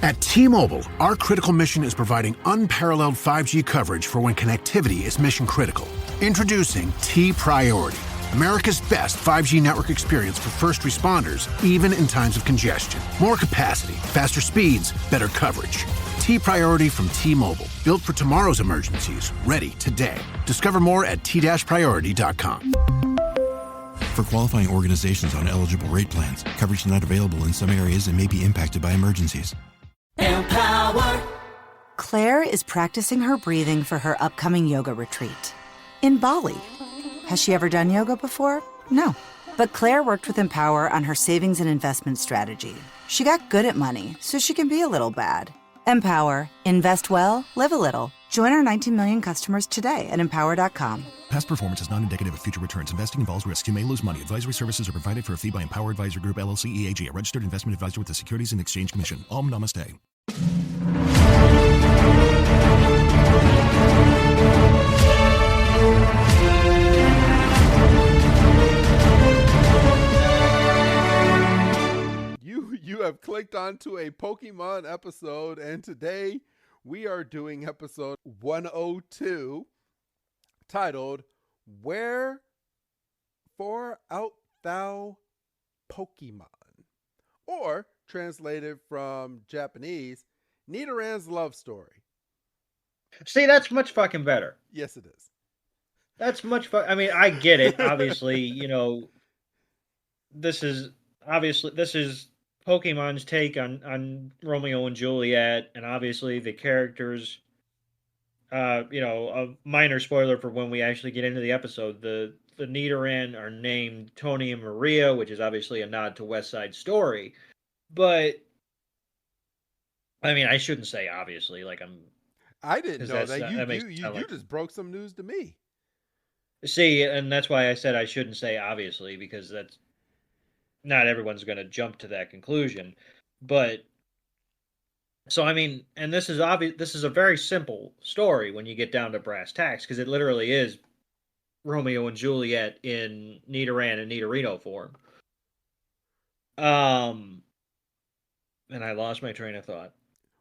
At T-Mobile, our critical mission is providing unparalleled 5G coverage for when connectivity is mission critical. Introducing T-Priority, America's best 5G network experience for first responders, even in times of congestion. More capacity, faster speeds, better coverage. T-Priority from T-Mobile, built for tomorrow's emergencies, ready today. Discover more at t-priority.com. For qualifying organizations on eligible rate plans, coverage not available in some areas and may be impacted by emergencies. Empower. Claire is practicing her breathing for her upcoming yoga retreat in Bali. Has she ever done yoga before? No. But Claire worked with Empower on her savings and investment strategy. She got good at money, so she can be a little bad. Empower. Invest well, live a little. Join our 19 million customers today at empower.com. Past performance is not indicative of future returns. Investing involves risk. You may lose money. Advisory services are provided for a fee by Empower Advisor Group, LLC, EAG, a registered investment advisor with the Securities and Exchange Commission. Om Namaste. You have clicked onto a Pokemon episode, and today we are doing episode 102, titled Wherefore Art Thou Pokemon? Or, translated from Japanese, Nidoran's Love Story. See, that's much fucking better. Yes, it is. That's much I mean, I get it. Obviously, this is Pokemon's take on Romeo and Juliet, and obviously the characters, a minor spoiler for when we actually get into the episode, the Nidoran are named Tony and Maria, which is obviously a nod to West Side Story. But, I mean, I shouldn't say obviously, I didn't know that. You just broke some news to me. See, and that's why I said I shouldn't say obviously, because that's not everyone's going to jump to that conclusion. But so, I mean, and this is obvious. This is a very simple story when you get down to brass tacks, because it literally is Romeo and Juliet in Nidoran and Nidorino form. And I lost my train of thought.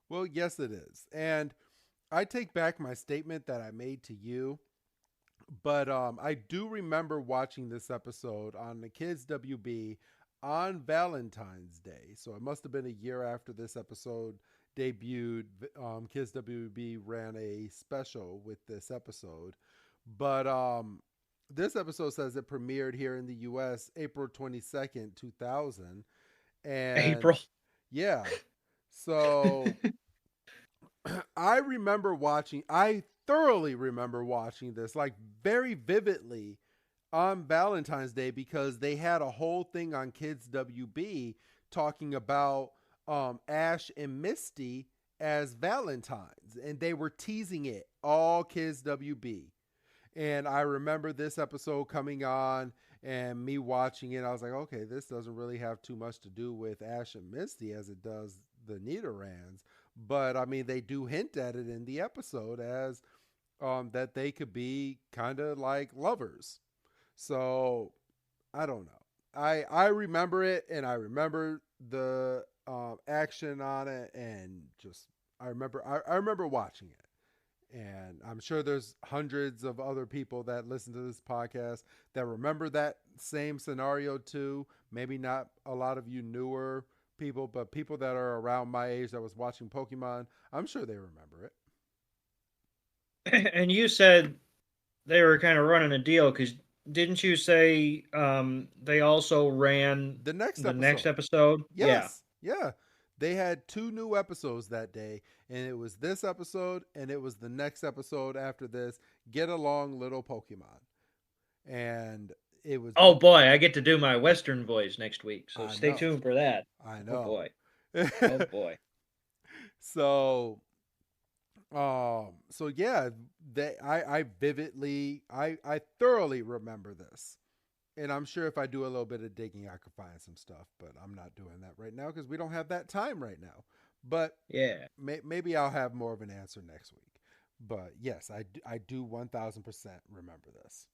Well, yes, it is. And I take back my statement that I made to you. But I do remember watching this episode on the Kids WB on Valentine's Day. So it must have been a year after this episode debuted. Kids WB ran a special with this episode. But this episode says it premiered here in the U.S. April 22nd, 2000. And April? Yeah. So I thoroughly remember watching this, very vividly, on Valentine's Day, because they had a whole thing on Kids WB talking about Ash and Misty as Valentines, and they were teasing it all Kids WB. And I remember this episode coming on and me watching it. I was like, okay, this doesn't really have too much to do with Ash and Misty as it does the Nidorans. But I mean, they do hint at it in the episode as that they could be kind of like lovers. So I don't know. I remember it, and I remember the action on it, and just I remember watching it. And I'm sure there's hundreds of other people that listen to this podcast that remember that same scenario too. Maybe not a lot of you newer people, but people that are around my age that was watching Pokemon, I'm sure they remember it. And you said they were kind of running a deal, because didn't you say they also ran the next episode? Yes. Yeah. They had 2 new episodes that day, and it was this episode, and it was the next episode after this, Get Along Little Pokemon. And it was... Oh, boy, I get to do my Western voice next week, so stay tuned for that. I know. Oh, boy. Oh, boy. So yeah, I thoroughly remember this. And I'm sure if I do a little bit of digging, I could find some stuff, but I'm not doing that right now because we don't have that time right now. But yeah, maybe I'll have more of an answer next week. But yes, I do 1,000% remember this.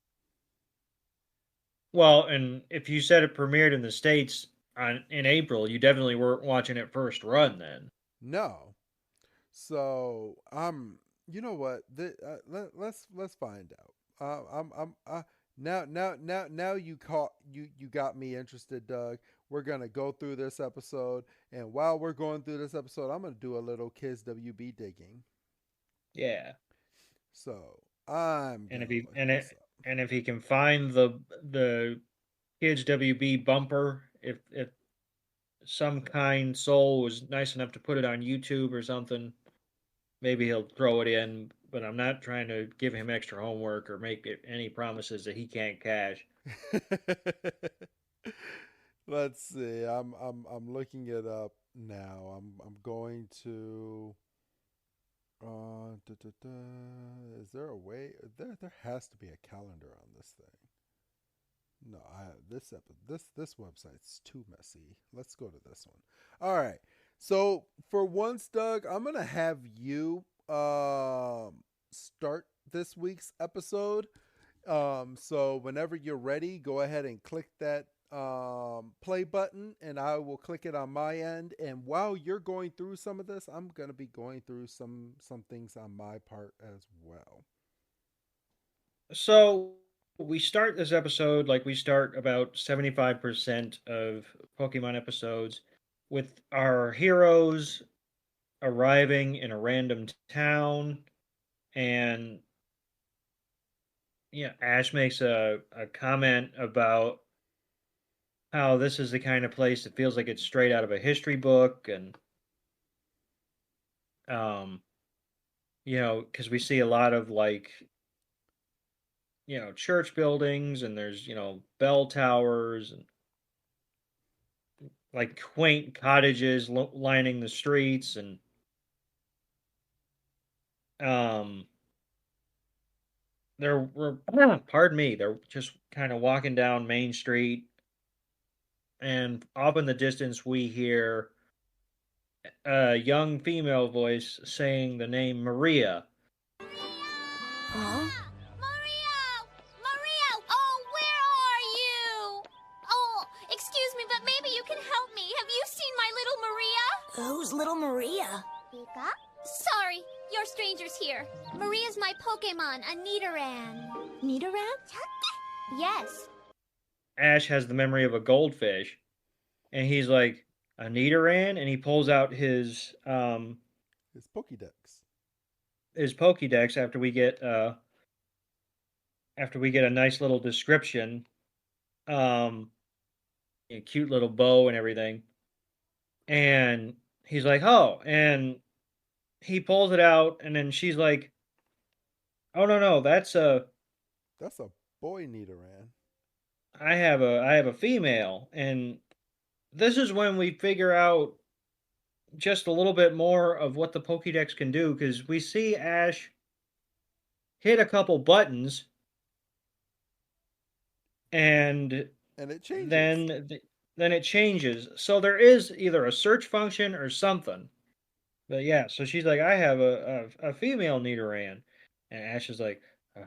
Well, and if you said it premiered in the States in April, you definitely weren't watching it first run then. No. So you know what? Let's find out. I'm now you got me interested, Doug. We're gonna go through this episode, and while we're going through this episode, I'm gonna do a little Kids WB digging. Yeah. So I'm And gonna if he look and this it up. and if he can find the kids WB bumper, if some kind soul was nice enough to put it on YouTube or something, maybe he'll throw it in. But I'm not trying to give him extra homework or make any promises that he can't cash. Let's see. I'm looking it up now. I'm going to is there a way there has to be a calendar on this thing. No, this website's too messy. Let's go to this one. All right. So for once, Doug, I'm gonna have you start this week's episode. So whenever you're ready, go ahead and click that play button, and I will click it on my end. And while you're going through some of this, I'm gonna be going through some things on my part as well. So we start this episode like we start about 75% of Pokemon episodes with our heroes arriving in a random town, and Ash makes a comment about how this is the kind of place that feels like it's straight out of a history book, and um because we see a lot of like church buildings, and there's bell towers and like quaint cottages lining the streets, and um they're pardon me, they're just kind of walking down Main Street, and off in the distance we hear a young female voice saying the name Maria. Huh? Maria! Maria! Oh, where are you? Oh, excuse me, but maybe you can help me. Have you seen my little Maria? Who's little Maria? Pika? Sorry, you're strangers here. Maria's my Pokémon, a Nidoran. Nidoran? Yes. Ash has the memory of a goldfish, and he's like, a Nidoran, and he pulls out It's Pokédex. his Pokédex after we get a nice little description, um, a cute little bow and everything, and he's like, oh, and he pulls it out, and then she's like, oh no, that's a That's a boy Nidoran. I have a female, and this is when we figure out just a little bit more of what the Pokédex can do, because we see Ash hit a couple buttons, and And it changes. then then it changes. So there is either a search function or something. But yeah, so she's like, I have a female Nidoran, and Ash is like,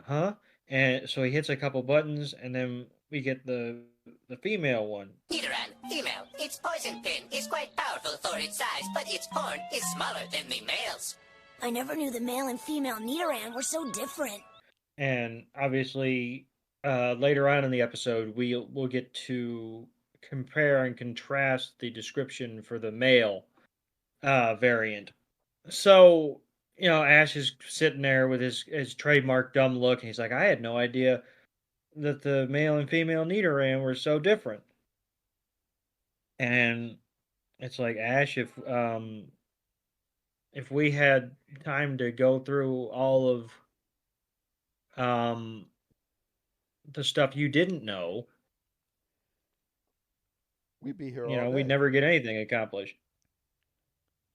huh? And so he hits a couple buttons, and then we get the female one. Nidoran, female. Its poison pin is quite powerful for its size, but its horn is smaller than the male's. I never knew the male and female Nidoran were so different. And obviously, later on in the episode, we'll get to compare and contrast the description for the male variant. So, Ash is sitting there with his trademark dumb look, and he's like, I had no idea that the male and female Nidoran were so different. And it's like, Ash, if we had time to go through all of um the stuff you didn't know, We'd be here all we'd day. never get anything accomplished.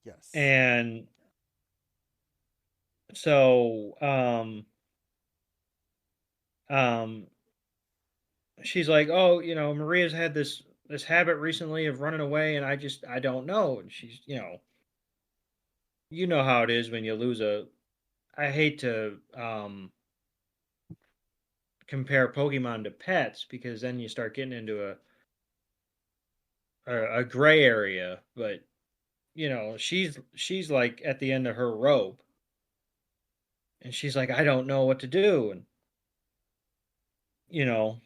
Yes. And so um she's like, oh, Maria's had this habit recently of running away, and I don't know. And she's, you know how it is when you lose a. I hate to compare Pokemon to pets, because then you start getting into a gray area, but she's like at the end of her rope, and she's like, I don't know what to do. And, you know,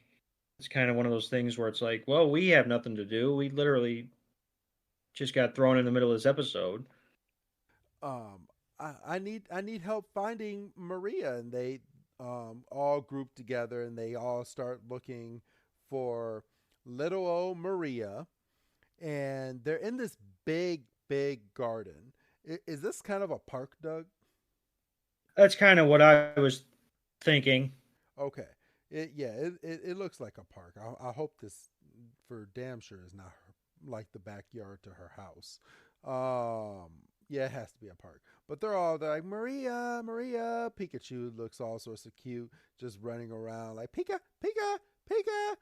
it's kind of one of those things where it's like, well, we have nothing to do. We literally just got thrown in the middle of this episode. Um, I need help finding Maria, and they all group together and they all start looking for little old Maria, and they're in this big garden. Is this kind of a park, Doug? That's kind of what I was thinking. Okay. It looks like a park. I hope this for damn sure is not like the backyard to her house. Yeah, it has to be a park. But they're like, Maria, Maria. Pikachu looks all sorts of cute, just running around like Pika, Pika, Pika.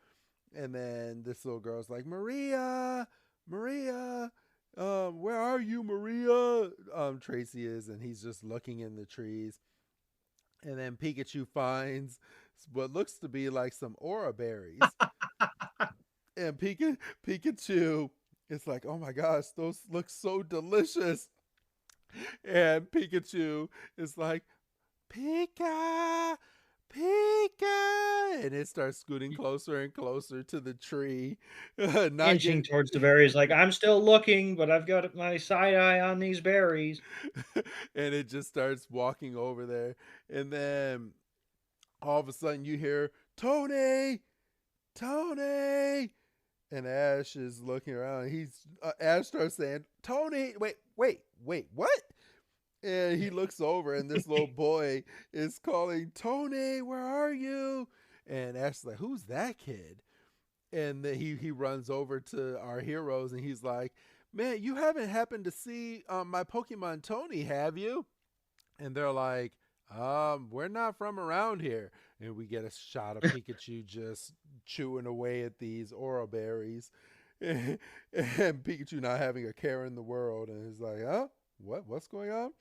And then this little girl's like, Maria, Maria. Where are you, Maria? Tracy is, and he's just looking in the trees. And then Pikachu finds what looks to be like some aura berries. And Pikachu is like, oh my gosh, those look so delicious. And Pikachu is like, Pika, Pika. And it starts scooting closer and closer to the tree. Not Inching getting... towards the berries, like, I'm still looking, but I've got my side eye on these berries. And it just starts walking over there. And then all of a sudden you hear, Tony, Tony. And Ash is looking around. Ash starts saying, Tony, wait, what? And he looks over, and this little boy is calling, Tony, where are you? And Ash is like, who's that kid? And then he runs over to our heroes, and he's like, man, you haven't happened to see my Pokemon Tony, have you? And they're like, we're not from around here. And we get a shot of Pikachu just chewing away at these aura berries. And Pikachu not having a care in the world. And he's like, huh? What's going on?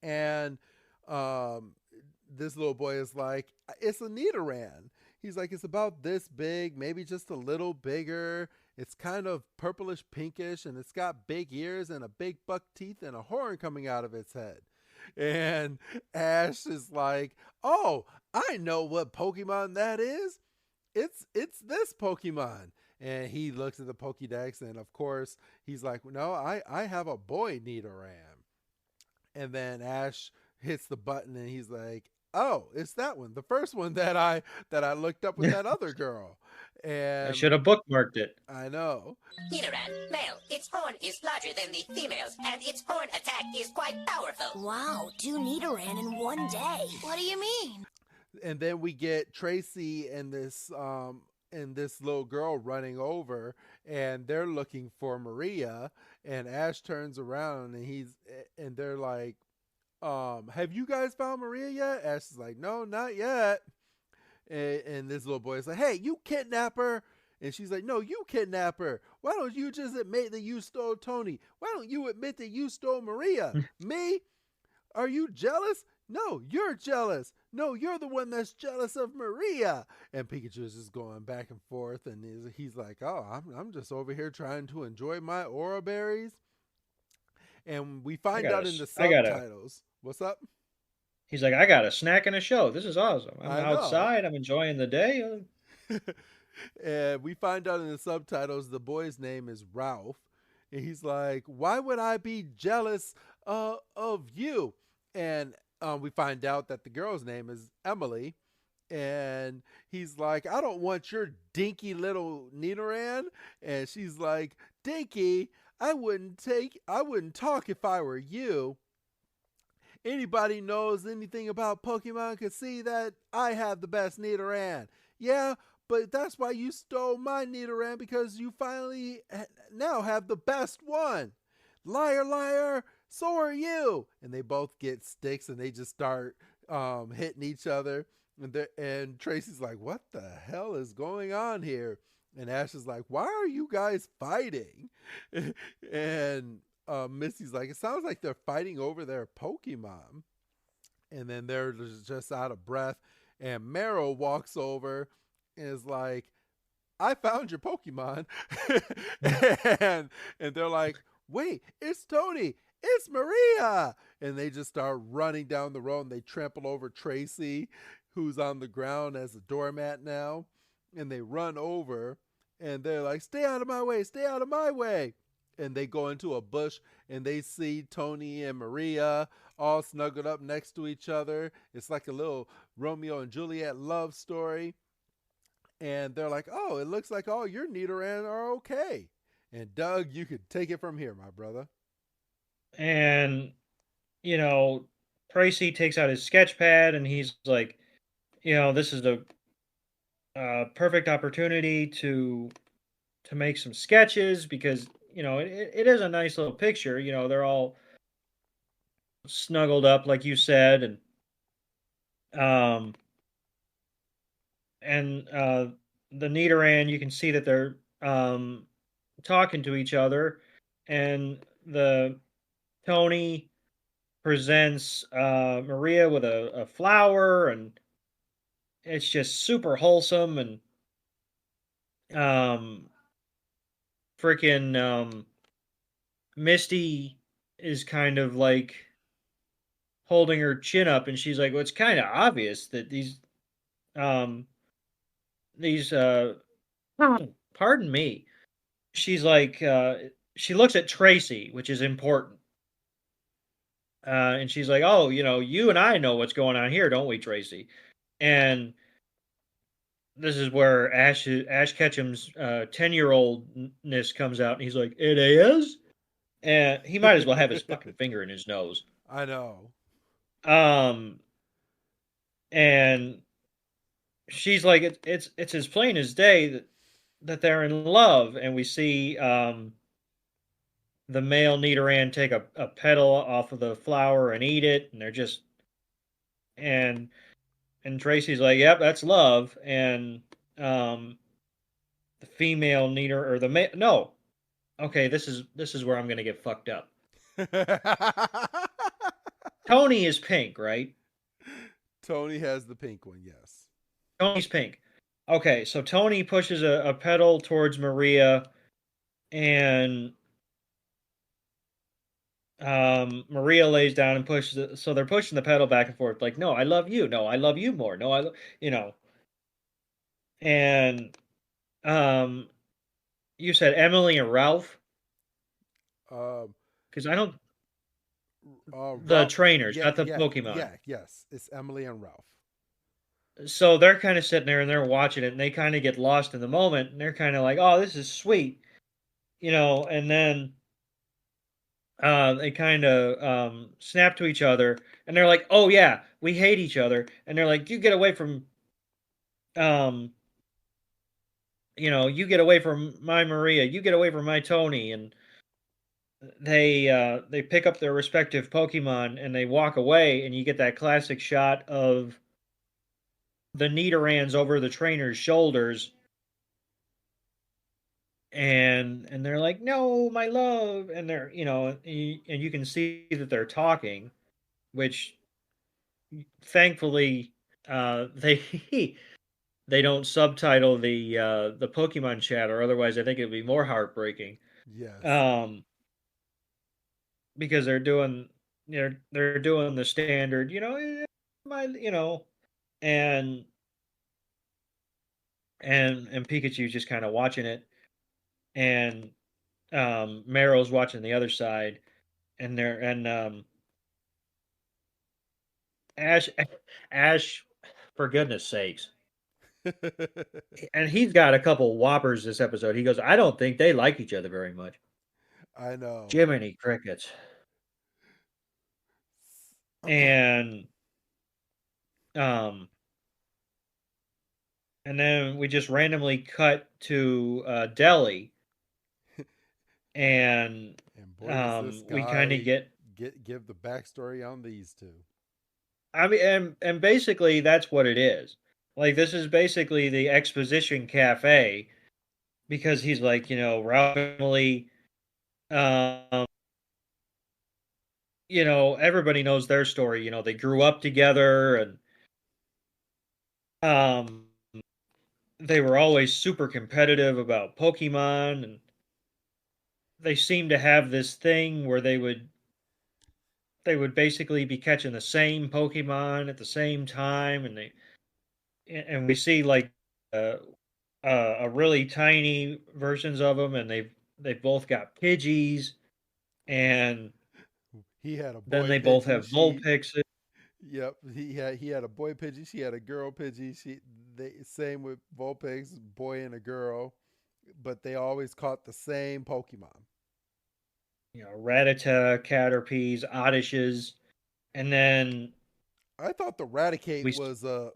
And this little boy is like, it's a Nidoran. He's like, it's about this big, maybe just a little bigger. It's kind of purplish pinkish, and it's got big ears and a big buck teeth and a horn coming out of its head. And Ash is like, oh, I know what Pokemon that is. It's this Pokemon. And he looks at the Pokédex, and of course, he's like, no, I have a boy Nidoran. And then Ash hits the button, and he's like, oh, it's that one, the first one that I looked up with that other girl. And I should have bookmarked it. I know. Nidoran, male. Its horn is larger than the female's, and its horn attack is quite powerful. Wow, 2 Nidoran in one day. What do you mean? And then we get Tracy and this little girl running over, and they're looking for Maria. And Ash turns around, and they're like, have you guys found Maria yet? Ash is like, no, not yet. And this little boy is like, hey, you kidnapper. And she's like, no, you kidnapper. Why don't you just admit that you stole Tony? Why don't you admit that you stole Maria? Me? Are you jealous? No, you're jealous. No, you're the one that's jealous of Maria. And Pikachu is just going back and forth, and he's like, oh, I'm just over here trying to enjoy my aura berries. And we find out in the subtitles. What's up? He's like, I got a snack and a show. This is awesome. I'm I know. outside. I'm enjoying the day. And we find out in the subtitles the boy's name is Ralph. And he's like, why would I be jealous of you? And we find out that the girl's name is Emily. And he's like, I don't want your dinky little Nidoran. And she's like, dinky, I wouldn't talk if I were you. Anybody knows anything about Pokemon could see that I have the best Nidoran. Yeah, but that's why you stole my Nidoran, because you finally now have the best one. Liar, liar, so are you. And they both get sticks, and they just start hitting each other. And Tracy's like, what the hell is going on here? And Ash is like, why are you guys fighting? And Misty's like, it sounds like they're fighting over their Pokemon. And then they're just out of breath. And Meryl walks over and is like, I found your Pokemon. and they're like, Wait, it's Tony, it's Maria. And they just start running down the road and they trample over Tracy, who's on the ground as a doormat now. And they run over and they're like, stay out of my way, stay out of my way. And they go into a bush and they see Tony and Maria all snuggled up next to each other. It's like a little Romeo and Juliet love story. And they're like, oh, it looks like all your Nidoran are okay. And Doug, you could take it from here, my brother. And you know, Tracy takes out his sketch pad and he's like, this is a perfect opportunity to make some sketches because it is a nice little picture. They're all snuggled up, like you said, um, and the Nidoran, you can see that they're talking to each other, and the Tony presents Maria with a flower, and it's just super wholesome and um freaking Misty is kind of like holding her chin up and she's like, well, it's kind of obvious that um these pardon me. She's like she looks at Tracy, which is important. And she's like, oh, you and I know what's going on here, don't we, Tracy? And this is where Ash Ketchum's 10-year-oldness comes out, and he's like, "It is," and he might as well have his fucking finger in his nose. I know. Um, and she's like, "It's as plain as day that they're in love," and we see the male Nidoran take a petal off of the flower and eat it, and they're just and and Tracy's like, "Yep, that's love," and um, the female Nidoran or the male no, okay, this is where I'm gonna get fucked up. Tony is pink, right? Tony has the pink one, yes. Tony's pink. Okay, so Tony pushes a petal towards Maria, and Maria lays down and pushes it. So they're pushing the petal back and forth, like, no, I love you. No, I love you more. No, you know. And um, you said Emily and Ralph, Um, because I don't the Ralph, trainers, yeah, not the yeah, Pokemon. yeah, yes. It's Emily and Ralph. So they're kind of sitting there and they're watching it, and they kind of get lost in the moment, and they're kind of like, "Oh, this is sweet," And then they kind of snap to each other, and they're like, "Oh yeah, we hate each other," and they're like, "You get away from, um, you get away from my Maria, you get away from my Tony," and they pick up their respective Pokemon and they walk away, and you get that classic shot of the Nidorans over the trainer's shoulders, and they're like, "No, my love," and they're and you can see that they're talking, which thankfully they they don't subtitle the Pokemon chatter, otherwise I think it'd be more heartbreaking. Yes. Um, because they're doing the standard, my and and Pikachu's just kind of watching it, and Meryl's watching the other side, and Ash Ash, for goodness sakes. And he's got a couple whoppers this episode. He goes, I don't think they like each other very much. I know. Jiminy crickets. And um and then we just randomly cut to Delhi, and And boy, does this we kind of guy get. give the backstory on these two. I mean, and basically that's what it is. Like, this is basically the exposition cafe, because he's like, Ralph and Emily, um, everybody knows their story. They grew up together, and um, they were always super competitive about Pokemon, and they seem to have this thing where they would basically be catching the same Pokemon at the same time, and we see like uh, a really tiny versions of them, and they've both got Pidgeys, and He had a then boy they both Pidgey. have She Vulpixes. Yep, he had a boy Pidgey. She had a girl Pidgey. They same with Vulpix, boy and a girl, but they always caught the same Pokemon. Rattata, Caterpies, Oddishes, and then I thought the Raticate we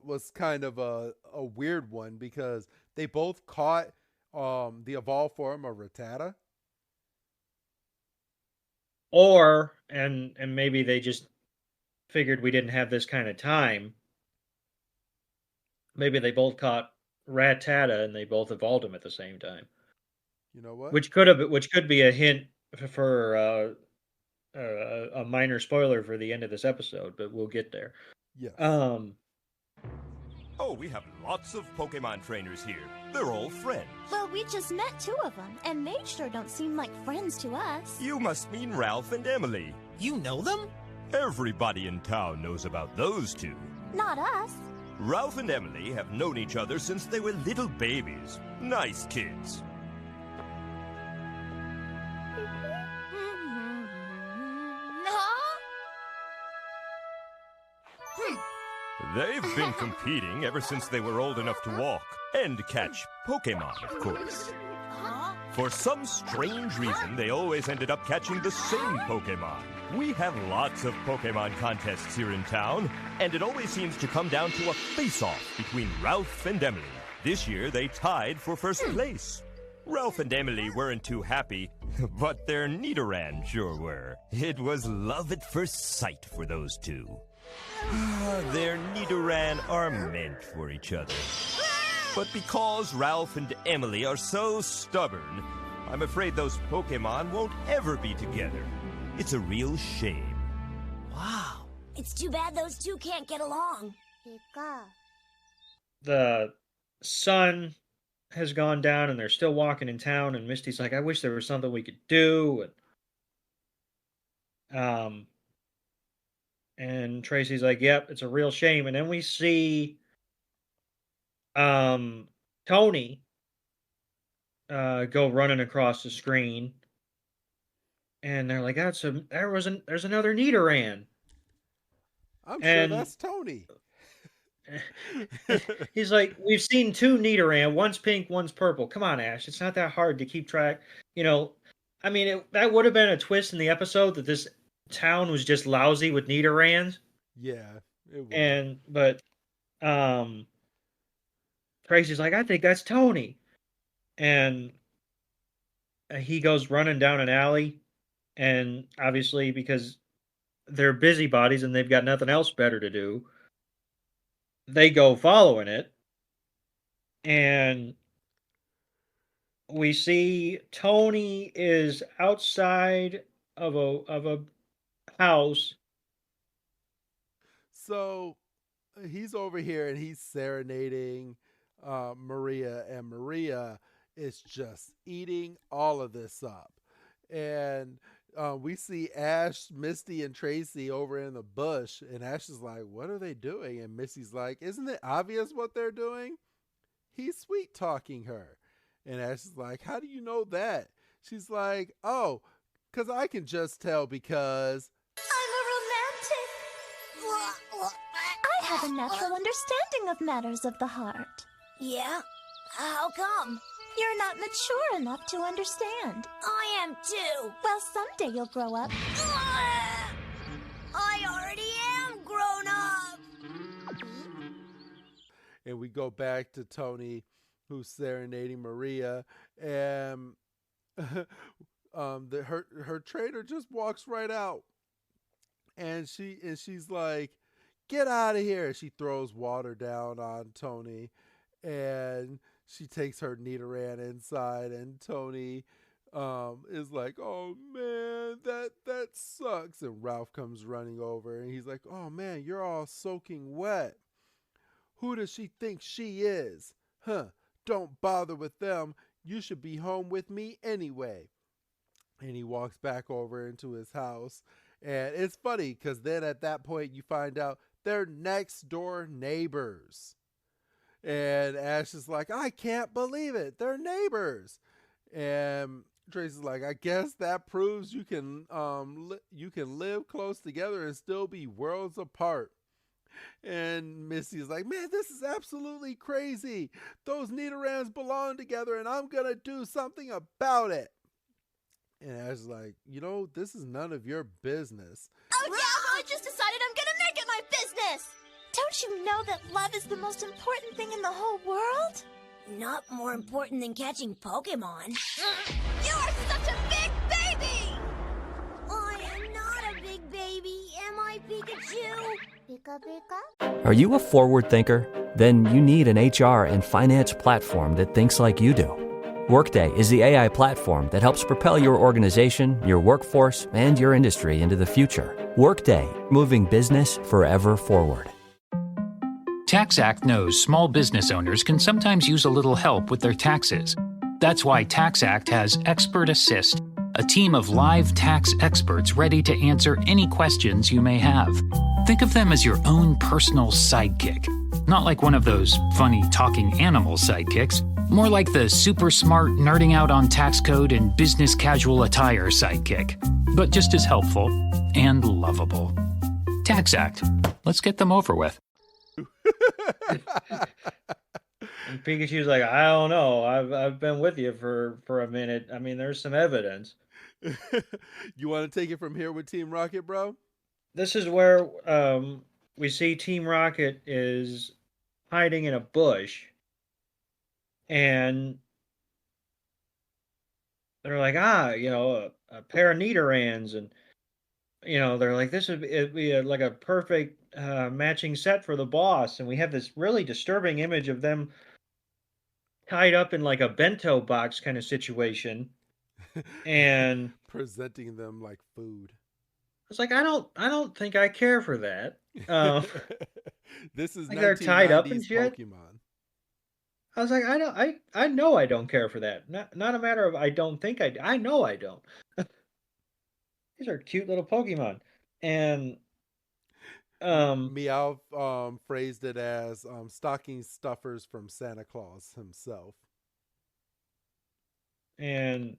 was kind of a weird one because they both caught the evolved form of Rattata. or and maybe they just figured we didn't have this kind of time. Maybe they both caught Rattata and they both evolved them at the same time, You know what? which could be a hint for a minor spoiler for the end of this episode, but we'll get there. Yes. Um, Oh, we have lots of Pokemon trainers here. They're all friends. Well, we just met 2 of them, and they sure don't seem like friends to us. You must mean Ralph and Emily. You know them? Everybody in town knows about those two. Not us. Ralph and Emily have known each other since they were little babies. Nice kids. They've been competing ever since they were old enough to walk and catch Pokemon, of course. For some strange reason, they always ended up catching the same Pokemon. We have lots of Pokemon contests here in town, and it always seems to come down to a face-off between Ralph and Emily. This year, they tied for first place. Ralph and Emily weren't too happy, but their Nidoran sure were. It was love at first sight for those two. Their Nidoran are meant for each other. But because Ralph and Emily are so stubborn, I'm afraid those Pokemon won't ever be together. It's a real shame. Wow. It's too bad those 2 can't get along. the sun has gone down and they're still walking in town, and Misty's like, I wish there was something we could do. And Tracy's like, yep, it's a real shame. And then we see Tony go running across the screen, and they're like, there's another Nidoran. I'm sure that's Tony. He's like, we've seen 2 Nidoran, one's pink, one's purple. Come on, Ash, it's not that hard to keep track. I mean, that would have been a twist in the episode that this town was just lousy with Nidorans. Yeah, it would. But Tracy's like, I think that's Tony, and he goes running down an alley, and obviously because they're busybodies and they've got nothing else better to do, they go following it, and we see Tony is outside of a house. So he's over here and he's serenading Maria, and Maria is just eating all of this up. And we see Ash, Misty, and Tracy over in the bush, and Ash is like, what are they doing? And Misty's like, isn't it obvious what they're doing? He's sweet talking her. And Ash is like, how do you know that? She's like, oh, because I can just tell because I'm a romantic. I have a natural understanding of matters of the heart. Yeah? How come? You're not mature enough to understand. I am too. Well, someday you'll grow up. I already am grown up. And we go back to Tony, who's serenading Maria, and her trainer just walks right out, and she's like, "Get out of here!" She throws water down on Tony, and she takes her Nidoran inside, and Tony is like, "Oh man, that sucks." And Ralph comes running over, and he's like, "Oh man, you're all soaking wet. Who does she think she is? Huh? Don't bother with them. You should be home with me anyway." And he walks back over into his house. And it's funny because then at that point you find out they're next door neighbors. And Ash is like, I can't believe it. They're neighbors. And Tracy's like, I guess that proves you can live close together and still be worlds apart. And Misty's like, man, this is absolutely crazy. Those Nidorans belong together and I'm going to do something about it. And Ash is like, this is none of your business. Oh, yeah, I just decided I'm gonna make it my business! Don't you know that love is the most important thing in the whole world? Not more important than catching Pokémon. You're such a big baby! I am not a big baby. Am I, Pikachu? Pika Pika? Are you a forward thinker? Then you need an HR and finance platform that thinks like you do. Workday is the AI platform that helps propel your organization, your workforce, and your industry into the future. Workday, moving business forever forward. TaxAct knows small business owners can sometimes use a little help with their taxes. That's why TaxAct has Expert Assist, a team of live tax experts ready to answer any questions you may have. Think of them as your own personal sidekick. Not like one of those funny talking animal sidekicks, more like the super smart nerding out on tax code and business casual attire sidekick, but just as helpful and lovable. TaxAct. Let's get them over with. And Pikachu's like, I don't know. I've been with you for a minute. I mean, there's some evidence. You want to take it from here with Team Rocket, bro? This is where we see Team Rocket is hiding in a bush. And they're like, a pair of Nidorans. And, they're like, this would be like a perfect matching set for the boss. And we have this really disturbing image of them tied up in like a bento box kind of situation. And presenting them like food. It's like, I don't think I care for that. This is like they're tied up and shit. Pokemon. I was like, I know I don't care for that. Not a matter of I don't think I know I don't. These are cute little Pokemon. And Meow phrased it as stocking stuffers from Santa Claus himself. And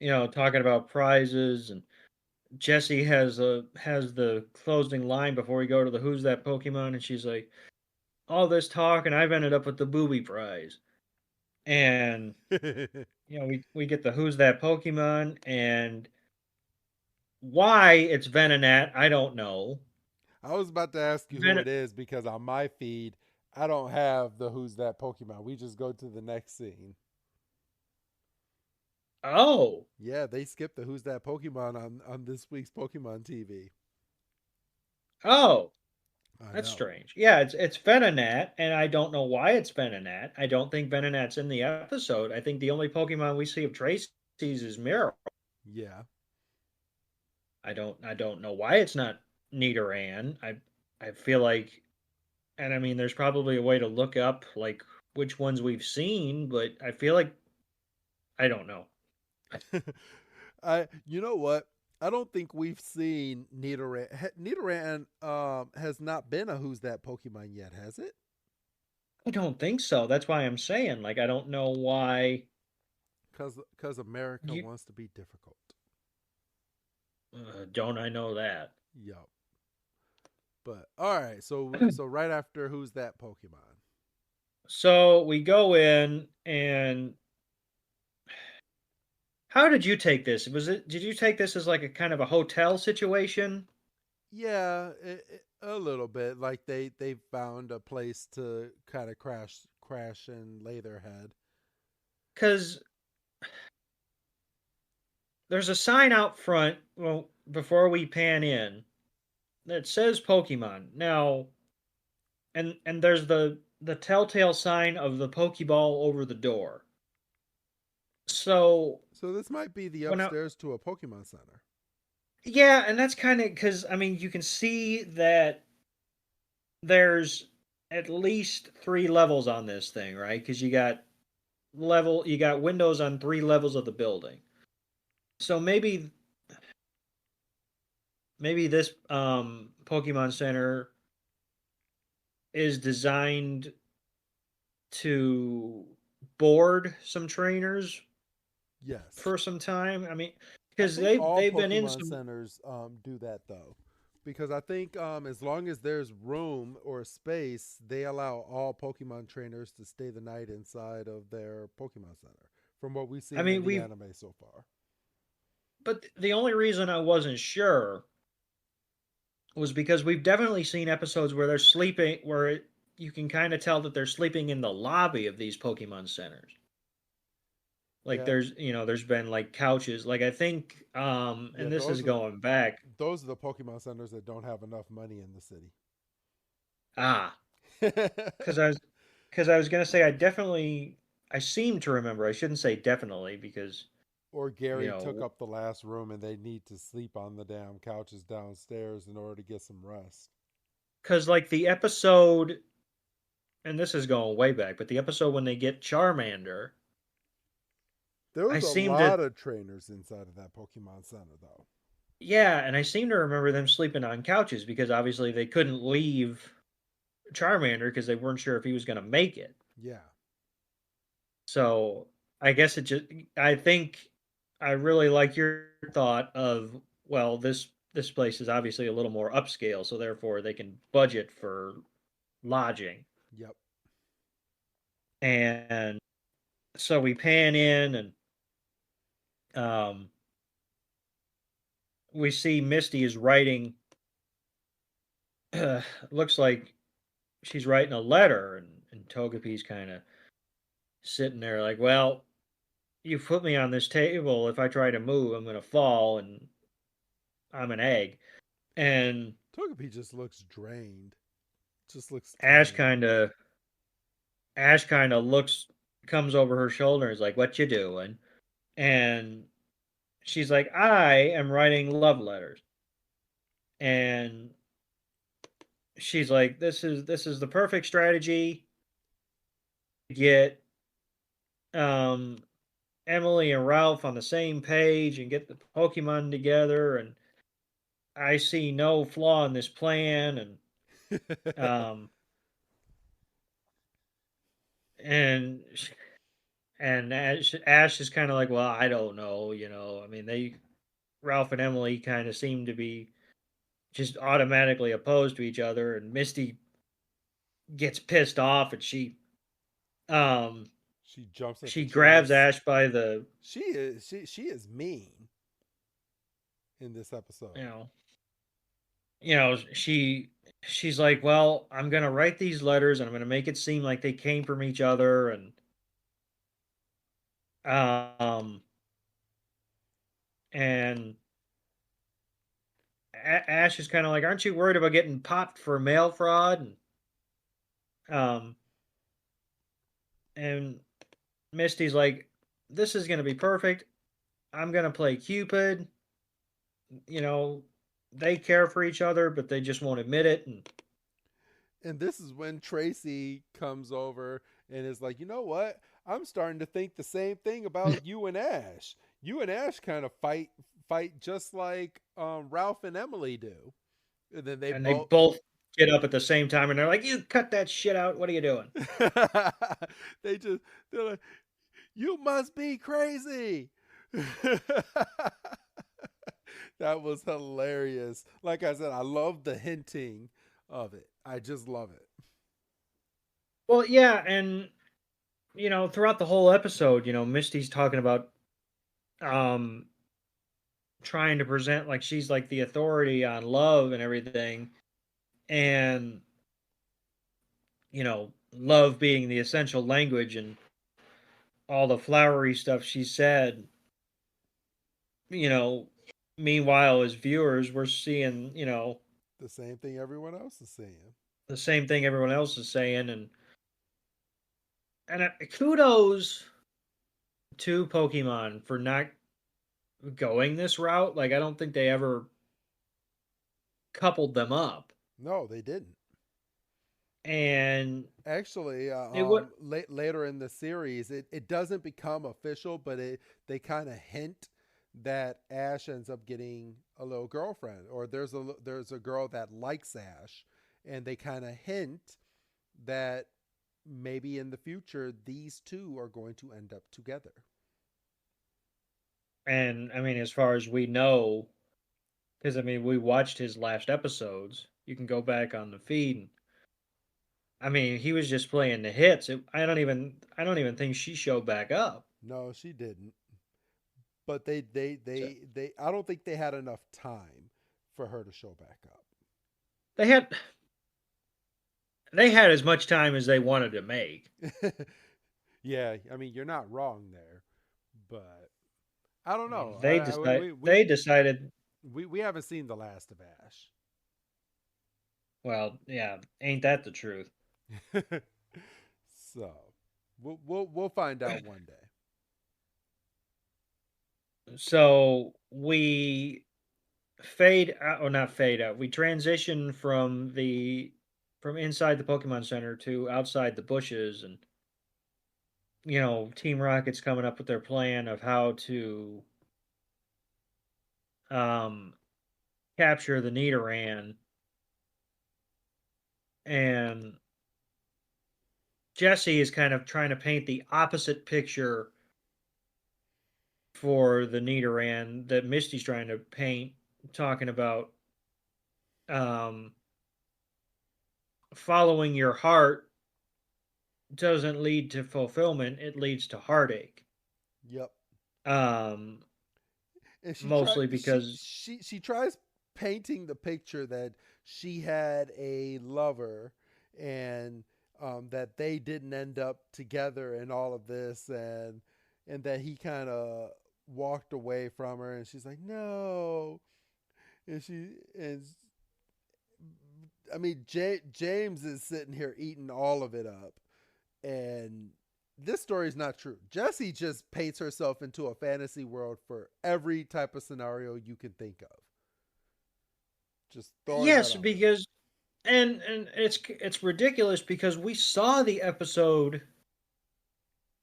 talking about prizes, and Jessie has the closing line before we go to the Who's That Pokemon, and she's like, all this talk and I've ended up with the booby prize. And we get the Who's That Pokemon, and why it's Venonat, I don't know. I was about to ask you who it is, because on my feed I don't have the Who's That Pokemon. We just go to the next scene. Oh. Yeah, they skipped the Who's That Pokemon on this week's Pokemon TV. Oh. That's strange. Yeah, it's Venonat, and I don't know why it's Venonat. I don't think Venonat's in the episode. I think the only Pokemon we see of Tracy's is Meryl. Yeah. I don't know why it's not Nidoran. I feel like, and I mean, there's probably a way to look up like which ones we've seen, but I feel like I don't know. You know what? I don't think we've seen Nidoran. Nidoran has not been a Who's That Pokemon yet, has it? I don't think so. That's why I'm saying, like, I don't know why. Because America wants to be difficult. Don't I know that? Yup. But all right, so right after Who's That Pokemon? So we go in, and how did you take this? Did you take this as like a kind of a hotel situation? Yeah, a little bit. Like they found a place to kind of crash and lay their head. Because there's a sign out front, well, before we pan in, that says Pokemon. Now, and there's the telltale sign of the Pokeball over the door. So this might be the upstairs to a Pokemon Center. Yeah, and that's kind of because, I mean, you can see that there's at least 3 levels on this thing, right? Because you got windows on 3 levels of the building. So maybe this Pokemon Center is designed to board some trainers Yes. for some time. I mean, I because think all they've been in Pokemon some. centers do that though, because I think as long as there's room or space, they allow all Pokemon trainers to stay the night inside of their Pokemon center. From what we've I seen in mean, the anime so far. but the only reason I wasn't sure was because we've definitely seen episodes where they're sleeping, where you can kind of tell that they're sleeping in the lobby of these Pokemon centers. Like Yeah, there's been like couches. Like I think, yeah, and this is going back. those are the Pokemon centers that don't have enough money in the city. Ah, because I was gonna say I seem to remember. I shouldn't say definitely because Or you Gary took know up the last room and they need to sleep on the damn couches downstairs in order to get some rest. because like the episode, and this is going way back, but the episode when they get Charmander, There I was a seem to lot of trainers inside of that Pokemon Center, though. yeah, and I seem to remember them sleeping on couches because obviously they couldn't leave Charmander because they weren't sure if he was going to make it. Yeah. So I guess I think I really like your thought of, well, this place is obviously a little more upscale, so therefore they can budget for lodging. Yep. And so we pan in and um, we see Misty is writing. Looks like she's writing a letter, and Togepi's kind of sitting there like, well, you put me on this table. If I try to move, I'm going to fall, and I'm an egg. And Togepi just looks drained. Just looks Ash tired. kind of Ash kind of looks, comes over her shoulder and is like, "What you doing?" And she's like, "I am writing love letters." And she's like, "This is the perfect strategy to get um Emily and Ralph on the same page and get the Pokemon together. And I see no flaw in this plan." Um, and and Ash is kind of like, "Well, I don't know, you know. I mean, Ralph and Emily kind of seem to be just automatically opposed to each other." And Misty gets pissed off, and um she jumps at the she grabs chance. Ash by the She is mean in this episode. you know she's like, "Well, I'm gonna write these letters and I'm gonna make it seem like they came from each other." Um and Ash is kind of like, "Aren't you worried about getting popped for mail fraud?" Um and Misty's like, "This is gonna be perfect. I'm gonna play Cupid. You know, they care for each other, but they just won't admit it." And this is when Tracy comes over and is like, you know what? I'm starting to think the same thing about you and Ash. You and Ash kind of fight just like Ralph and Emily do. And then they And they both both get up at the same time and they're like, "You cut that shit out. What are you doing?" they're like, you must be crazy. That was hilarious. Like I said, I love the hinting of it. I just love it. Well, yeah, and throughout the whole episode, Misty's talking about um trying to present like she's like the authority on love and everything, and love being the essential language and all the flowery stuff she said. you know Meanwhile, as viewers, we're seeing The same thing everyone else is saying. the same thing everyone else is saying. And kudos to Pokemon for not going this route. Like, I don't think they ever coupled them up. No, they didn't. And Actually, it would later in the series, it doesn't become official, but they kind of hint that Ash ends up getting a little girlfriend, or there's a girl that likes Ash, and they kind of hint that maybe in the future these two are going to end up together. And I mean, as far as we know, because I mean, we watched his last episodes. You can go back on the feed. And, I mean, he was just playing the hits. I don't even think she showed back up. No, she didn't. But they So I don't think they had enough time for her to show back up. they had they had as much time as they wanted to make. Yeah, I mean, you're not wrong there, but I don't I mean, know. they decided. We haven't seen the last of Ash. Well, yeah, ain't that the truth? So we'll find out one day. So we fade out, or not fade out. We transition from inside the Pokemon Center to outside the bushes, and Team Rocket's coming up with their plan of how to um capture the Nidoran, and Jesse is kind of trying to paint the opposite picture for the Nidoran that Misty's trying to paint, talking about um, following your heart doesn't lead to fulfillment; it leads to heartache. Yep. Um, And Mostly because she tries painting the picture that she had a lover, and that they didn't end up together in all of this, and that he kind of walked away from her, and she's like, no. And I mean, James is sitting here eating all of it up, and this story is not true. Jessie just paints herself into a fantasy world for every type of scenario you can think of. Just throwing yes, that out because and it's ridiculous because we saw the episode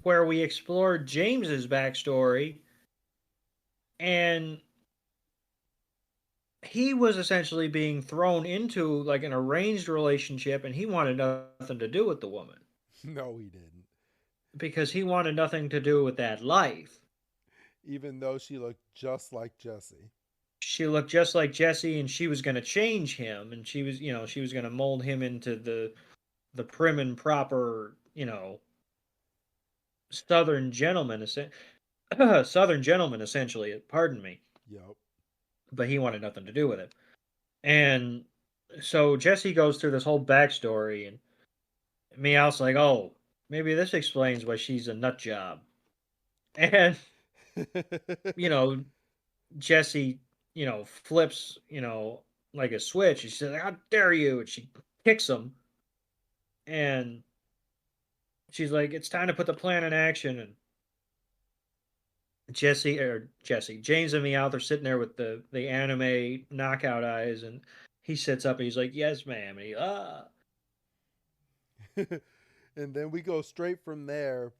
where we explored James's backstory, and he was essentially being thrown into like an arranged relationship, and he wanted nothing to do with the woman there. No, he didn't. because he wanted nothing to do with that life. Even though she looked just like Jessie. She looked just like Jesse, and she was going to change him, and she was going to mold him into the prim and proper, Southern gentleman, Southern gentleman, essentially. Pardon me. Yep. But he wanted nothing to do with it. And so Jesse goes through this whole backstory, and Meowth's like, "Oh, maybe this explains why she's a nut job." And you know, Jesse, flips, like a switch. And she says, "How dare you?" And she kicks him, and she's like, "It's time to put the plan in action." And James and Meowth are sitting there with the anime knockout eyes, and he sits up and he's like, "Yes, ma'am." And And then we go straight from there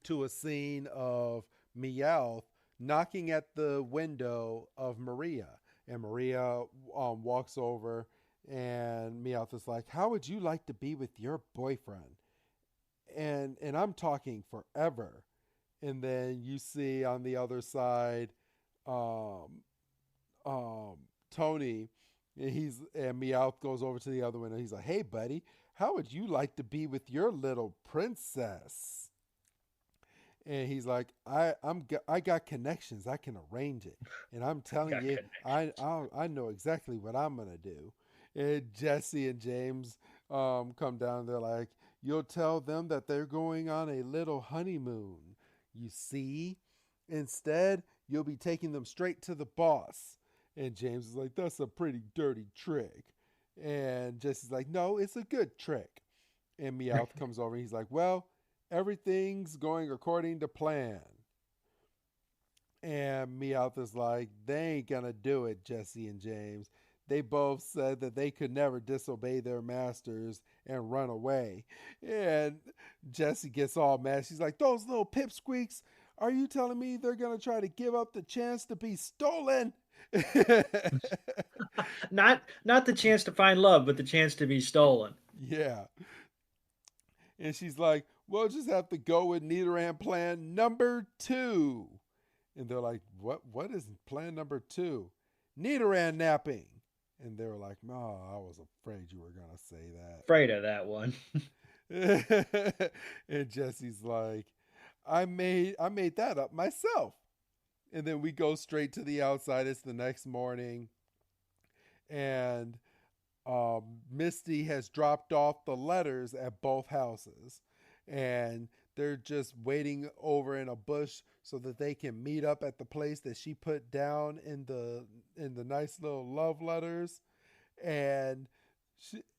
to a scene of Meowth knocking at the window of Maria. And Maria walks over, and Meowth is like, how would you like to be with your boyfriend? And I'm talking forever. And then you see on the other side, Tony, and Meowth goes over to the other one, and he's like, hey, buddy, how would you like to be with your little princess? And he's like, I got connections. I can arrange it. And I'm telling you, I know exactly what I'm gonna do. And Jesse and James come down. They're like, you'll tell them that they're going on a little honeymoon. You see? Instead, you'll be taking them straight to the boss. And James is like, that's a pretty dirty trick. And Jesse's like, no, it's a good trick. And Meowth comes over and he's like, well, everything's going according to plan. And Meowth is like, they ain't gonna do it, Jesse and James. They both said that they could never disobey their masters and run away. And Jesse gets all mad. She's like, those little pipsqueaks Are you telling me they're going to try to give up the chance to be stolen? Not the chance to find love, but the chance to be stolen. Yeah. And she's like, we'll just have to go with Nidoran plan number 2. And they're like, what is plan number 2? Nidoran napping. And they were like, oh, I was afraid you were going to say that. Afraid of that one. And Jesse's like, I made that up myself. And then we go straight to the outside. It's the next morning. And Misty has dropped off the letters at both houses. And they're just waiting over in a bush so that they can meet up at the place that she put down in the nice little love letters. And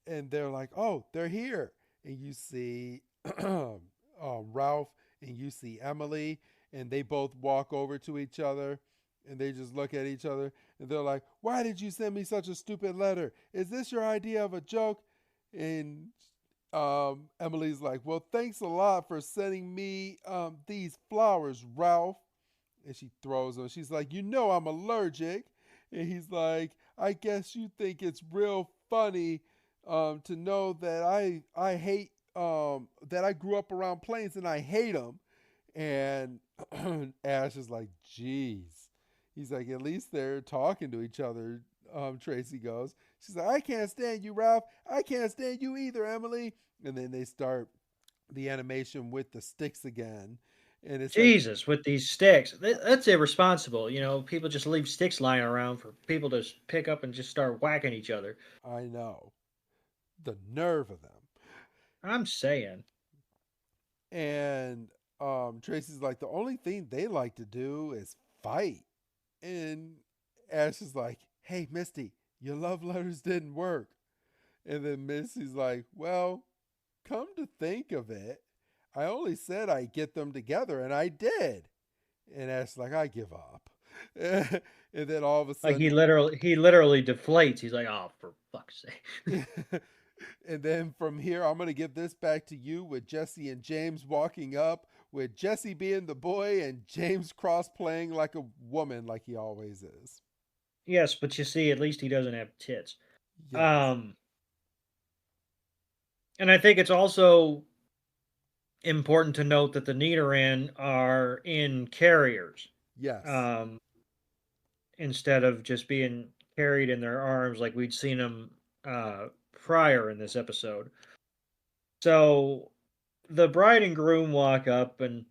they're like, oh, they're here. And you see Ralph and you see Emily, and they both walk over to each other, and they just look at each other, and they're like, why did you send me such a stupid letter? Is this your idea of a joke? And Emily's like, well, thanks a lot for sending me these flowers, Ralph. And she throws them. She's like, you know I'm allergic. And he's like, I guess you think it's real funny to know that I hate that I grew up around planes and I hate them. And Ash is like, geez. He's like, at least they're talking to each other. Tracy goes. She's like, I can't stand you, Ralph. I can't stand you either, Emily. And then they start the animation with the sticks again. And it's Jesus, with these sticks. That's irresponsible. You know, people just leave sticks lying around for people to pick up and just start whacking each other. I know. The nerve of them. I'm saying. And Tracy's like, the only thing they like to do is fight. And Ash is like, hey, Misty, your love letters didn't work. And then Misty's like, well, come to think of it, I only said I'd get them together, and I did. And Ash's like, I give up. And then all of a sudden, Like he literally deflates. He's like, oh, for fuck's sake. And then from here, I'm going to give this back to you with Jesse and James walking up, with Jesse being the boy and James cosplaying like a woman like he always is. Yes, but you see, at least he doesn't have tits. Yes. And I think it's also important to note that the Nidoran are in carriers. Yes. Instead of just being carried in their arms like we'd seen them prior in this episode. So the bride and groom walk up, and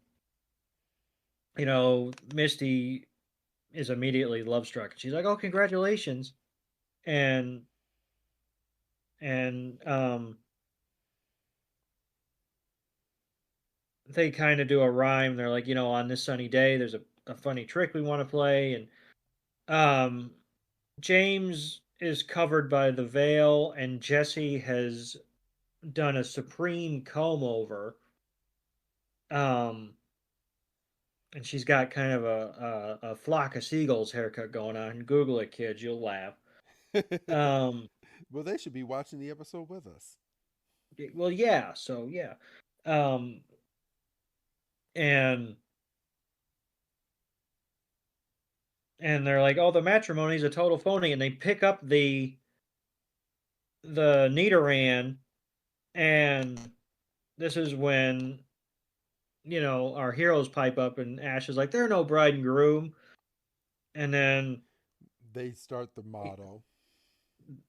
you know, Misty is immediately love struck. She's like, "Oh, congratulations!" And they kind of do a rhyme. They're like, you know, on this sunny day, there's a funny trick we want to play, and James is covered by the veil, and Jessie has done a supreme comb over. And she's got kind of a flock of seagulls haircut going on. Google it, kids, you'll laugh. Well, they should be watching the episode with us. Well, yeah. So yeah, and they're like, "Oh, the matrimony is a total phony," and they pick up the Nidoran, and this is when, you know, our heroes pipe up, and Ash is like, "There are no bride and groom," and then they start the motto.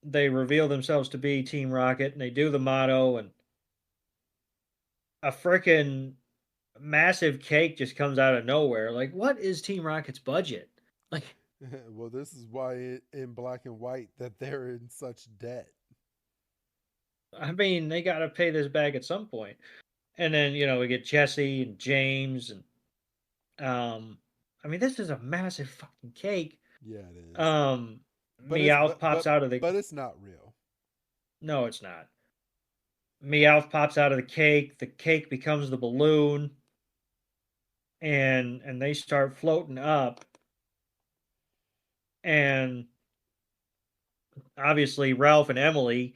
They reveal themselves to be Team Rocket, and they do the motto, and a freaking massive cake just comes out of nowhere. Like, what is Team Rocket's budget? Like, well, this is why in Black and White that they're in such debt. I mean, they got to pay this back at some point. And then, you know, we get Jesse and James, and I mean, this is a massive fucking cake. Yeah, it is. Meowth pops out of the. But it's not real. No, it's not. Meowth pops out of the cake. The cake becomes the balloon, and they start floating up. And obviously, Ralph and Emily,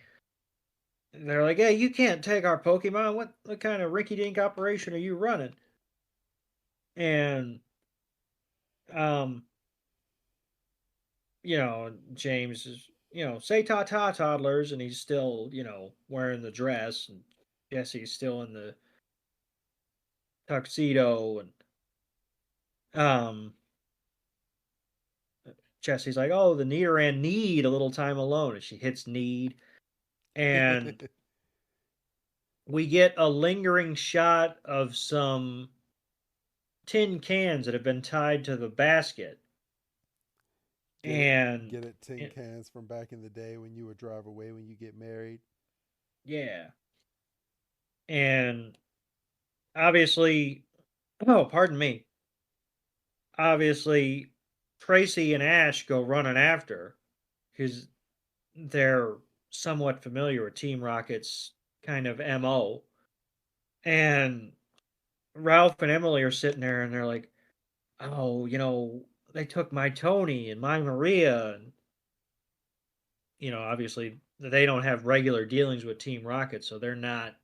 they're like, "Hey, you can't take our Pokemon. What kind of rinky-dink operation are you running?" And um, James is, say ta ta toddlers, and he's still, wearing the dress, and Jesse's still in the tuxedo, and um Jesse's like, oh, the Nidoran need a little time alone, and she hits need, and we get a lingering shot of some tin cans that have been tied to the basket. And Get it, tin cans from back in the day when you would drive away when you get married. yeah. And obviously, oh, pardon me. Obviously, Tracy and Ash go running after because they're somewhat familiar with Team Rocket's kind of MO. And Ralph and Emily are sitting there and they're like, oh, they took my Tony and my Maria. And, obviously they don't have regular dealings with Team Rocket, so they're not,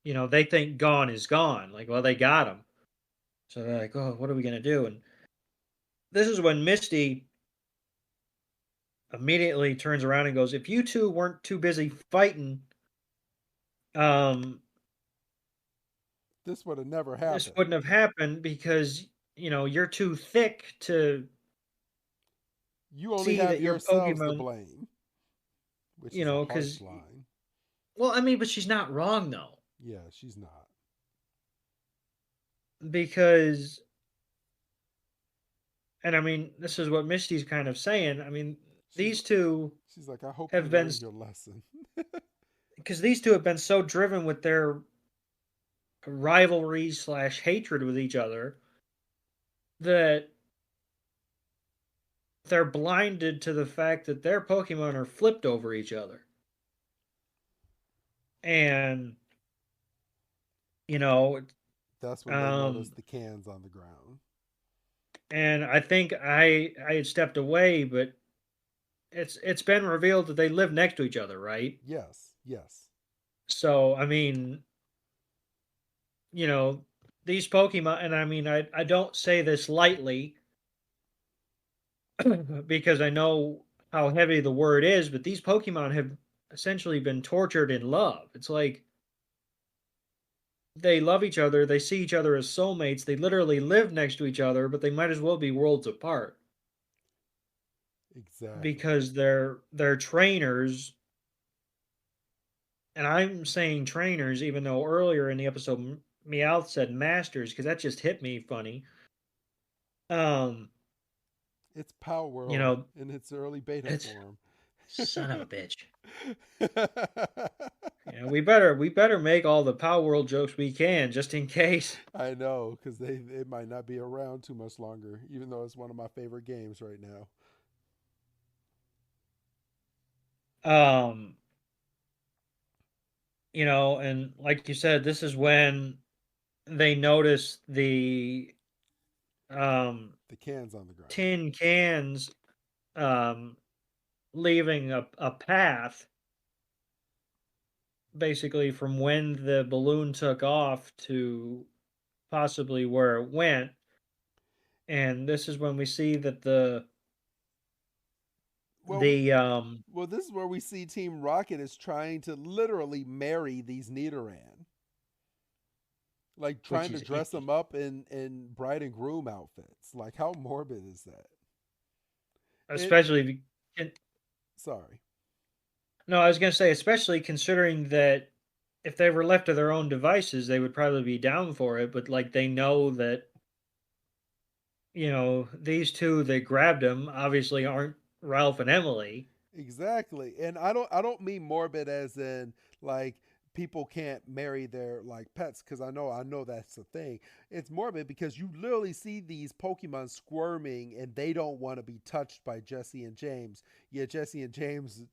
they think gone is gone. Like, well, they got him. So they're like, oh, what are we going to do? And this is when Misty immediately turns around and goes, if you two weren't too busy fighting, um, this would have never this happened. wouldn't have happened because, you're too thick to You only see have that your yourselves to Pokemon, blame, which is a harsh because, line. well, I mean, but she's not wrong though, Yeah, she's not. because, and I mean, this is what Misty's kind of saying. I mean, She's these two she's like, I hope you have been, learned your lesson. because these two have been so driven with their rivalry slash hatred with each other that they're blinded to the fact that their Pokemon are flipped over each other. And, you know, That's when they noticed the cans on the ground. and I think I had stepped away, but it's been revealed that they live next to each other, right? Yes, yes. So, I mean, these Pokemon, and I mean, I don't say this lightly because I know how heavy the word is, but these Pokemon have essentially been tortured in love. It's like they love each other, they see each other as soulmates, they literally live next to each other, but they might as well be worlds apart Exactly. because they're trainers, and I'm saying trainers even though earlier in the episode Meowth said masters because that just hit me funny. Um, It's Power you World know, in its early beta it's form. son of a bitch. We better make all the Power World jokes we can just in case. I know, because it might not be around too much longer, even though it's one of my favorite games right now. Um, and like you said, this is when they notice The cans on the ground. tin cans um leaving a path basically from when the balloon took off to possibly where it went. And this is when we see that Well, the this is where we see Team Rocket is trying to literally marry these Nidoran. Like which trying to is dress them up in bride and groom outfits. Like how morbid is that? It especially sorry. no, I was going to say especially considering that if they were left to their own devices, they would probably be down for it, but like they know that these two that grabbed him obviously aren't Ralph and Emily. Exactly. And I don't mean morbid as in like people can't marry their like pets because I know that's the thing. It's morbid because you literally see these Pokemon squirming and they don't want to be touched by Jesse and James. Yet Jesse and James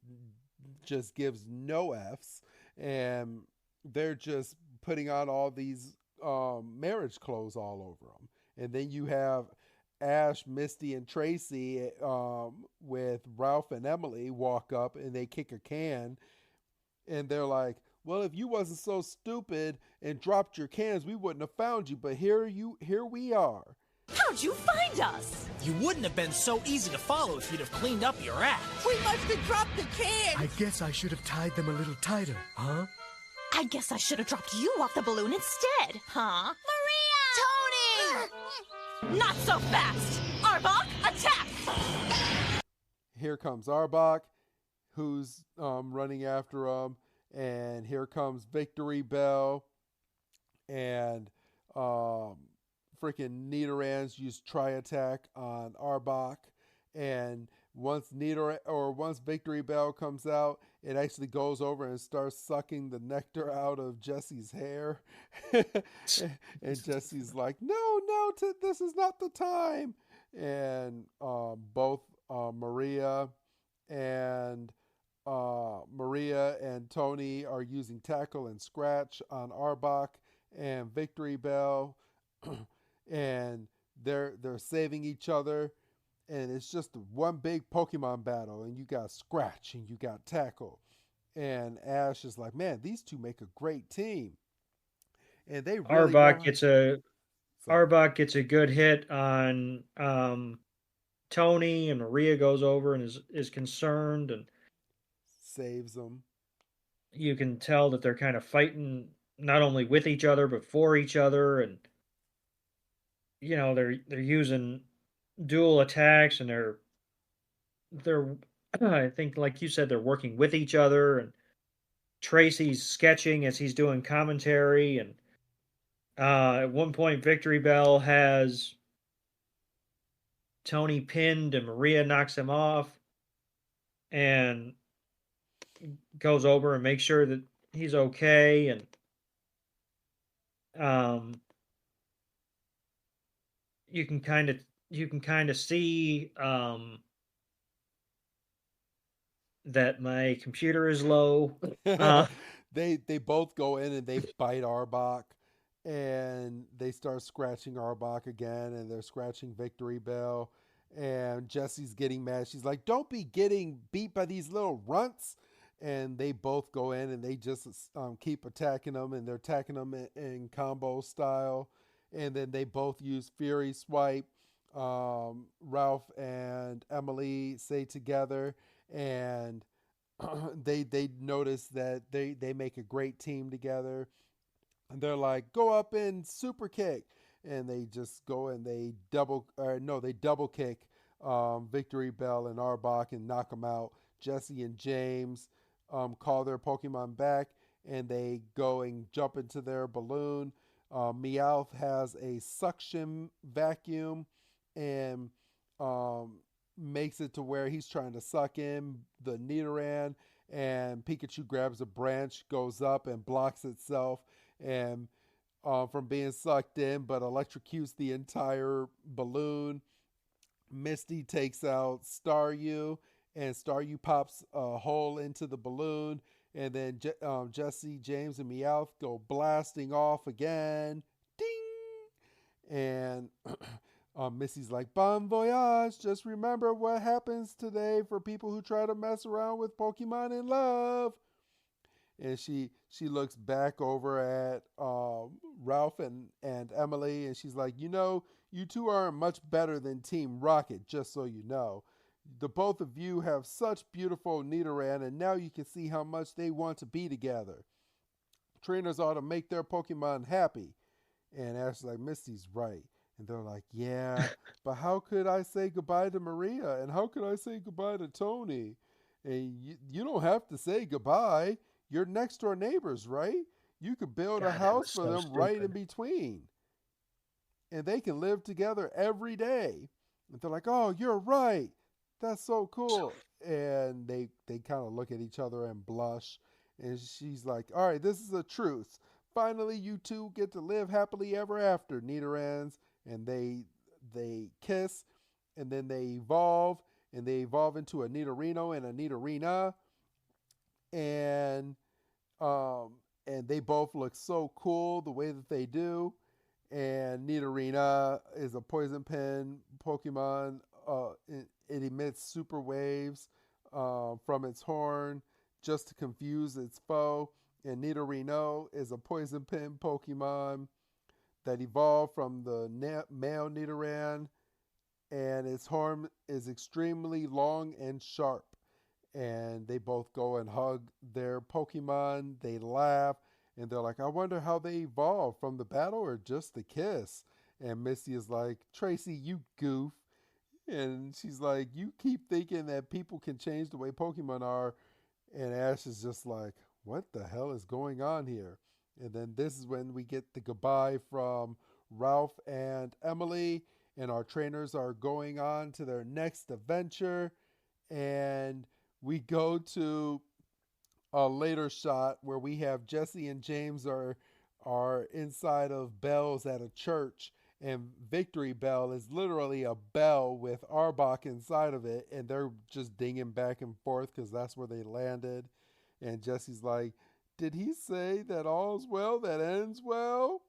just gives no Fs and they're just putting on all these marriage clothes all over them. And then you have Ash, Misty, and Tracy with Ralph and Emily walk up and they kick a can and they're like, Well, if you wasn't so stupid and dropped your cans, we wouldn't have found you. But here we are. How'd you find us? You wouldn't have been so easy to follow if you'd have cleaned up your act. We must have dropped the can. I guess I should have tied them a little tighter, huh? I guess I should have dropped you off the balloon instead, huh? Maria! Tony! Not so fast! Arbok, attack! Here comes Arbok, who's running after him, and here comes Victory Bell, and freaking Nidoran's use Tri-Attack on Arbok, and once Victory Bell comes out, it actually goes over and starts sucking the nectar out of Jesse's hair. And Jesse's like, no, this is not the time. And both Maria and Tony are using Tackle and Scratch on Arbok and Victory Bell. And they're saving each other. And it's just one big Pokemon battle, and you got Scratch and you got Tackle. And Ash is like, man, these two make a great team. And they really Arbok gets a good hit on Tony, and Maria goes over and is concerned and saves them. You can tell that they're kind of fighting not only with each other but for each other, and they're using dual attacks, and they're I think, like you said, they're working with each other, and Tracy's sketching as he's doing commentary, and at one point Victory Bell has Tony pinned and Maria knocks him off and goes over and makes sure that he's okay, and you can kind of see that my computer is low. They both go in and they bite Arbok, and they start scratching Arbok again, and they're scratching Victory Bell, and Jesse's getting mad. She's like, don't be getting beat by these little runts. And they both go in and they just keep attacking them, and they're attacking them in combo style. And then they both use Fury Swipe. Ralph and Emily say together, and they notice that they make a great team together, and they're like, go up and super kick, and they just go and they double kick Victory Bell and Arbok and knock them out. Jesse and James call their Pokemon back, and they go and jump into their balloon. Meowth has a suction vacuum and makes it to where he's trying to suck in the Nidoran, and Pikachu grabs a branch, goes up and blocks itself and from being sucked in, but electrocutes the entire balloon. Misty takes out Staryu, and Staryu pops a hole into the balloon, and then Jesse, James, and Meowth go blasting off again. Ding! And Misty's like, bon voyage, just remember what happens today for people who try to mess around with Pokemon in love. And she looks back over at Ralph and Emily, and she's like, you two aren't much better than Team Rocket, just so you know. The both of you have such beautiful Nidoran, and now you can see how much they want to be together. Trainers ought to make their Pokemon happy. And Ash's like, Misty's right. And they're like, yeah, but how could I say goodbye to Maria? And how could I say goodbye to Tony? And you don't have to say goodbye. You're next door neighbors, right? You could build a house for them right in between. And they can live together every day. And they're like, oh, you're right. That's so cool. And they kind of look at each other and blush. And she's like, all right, this is the truth. Finally, you two get to live happily ever after, Nidorans. And they kiss, and then they evolve, and they evolve into a Nidorino and a Nidorina. And they both look so cool the way that they do. And Nidorina is a poison pen Pokemon. It emits super waves from its horn just to confuse its foe. And Nidorino is a poison pen Pokemon that evolved from the male Nidoran, and its horn is extremely long and sharp. And they both go and hug their Pokemon. They laugh, and they're like, I wonder how they evolved, from the battle or just the kiss. And Misty is like, Tracy, you goof. And she's like, you keep thinking that people can change the way Pokemon are. And Ash is just like, what the hell is going on here? And then this is when we get the goodbye from Ralph and Emily. And our trainers are going on to their next adventure. And we go to a later shot where we have Jesse and James are inside of bells at a church, and Victory Bell is literally a bell with Arbok inside of it, and they're just dinging back and forth because that's where they landed. And Jesse's like, did he say that all's well that ends well?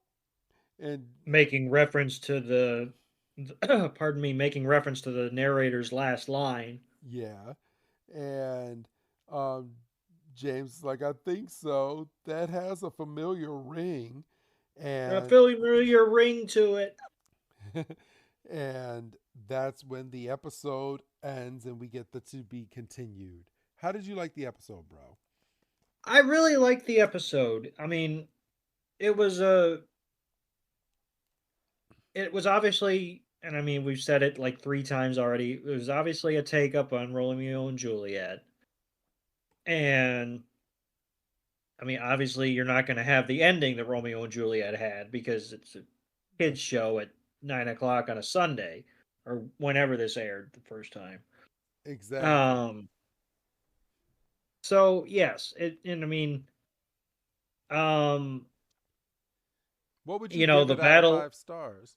And making reference to the pardon me, making reference to the narrator's last line. Yeah. And James is like, I think so. That has a familiar ring. A And familiar ring to it. and that's when the episode ends and we get the to be continued. How did you like the episode, bro? I really liked the episode. I mean, it was obviously, and I mean, we've said it like 3 times already. It was obviously a take up on Romeo and Juliet. And I mean, obviously, you're not going to have the ending that Romeo and Juliet had because it's a kids' show at 9 o'clock on a Sunday or whenever this aired the first time. Exactly. So yes, and I mean, what would you give the it out of battle. 5 stars?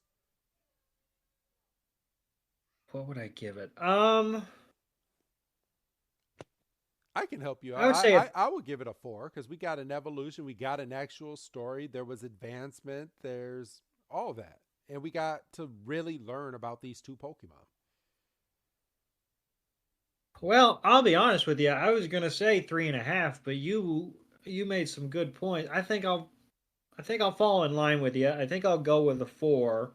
What would I give it? I can help you. I would say I would give it a 4 because we got an evolution, we got an actual story, there was advancement, there's all that, and we got to really learn about these two Pokemon. Well, I'll be honest with you. I was gonna say 3.5, but you made some good points. I think I'll fall in line with you. I think I'll go with a 4.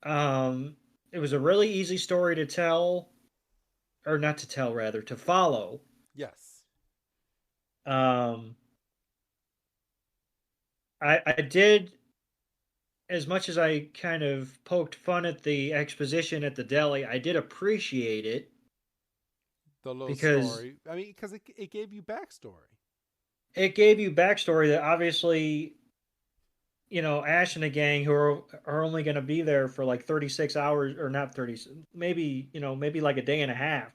It was a really easy story to tell, or not to tell, rather to follow. Yes. I did, as much as I kind of poked fun at the exposition at the deli, I did appreciate it. The little story. I mean, because it gave you backstory. It gave you backstory that obviously, Ash and the gang who are only going to be there for like 36 hours, or not 30, maybe like a day and a half.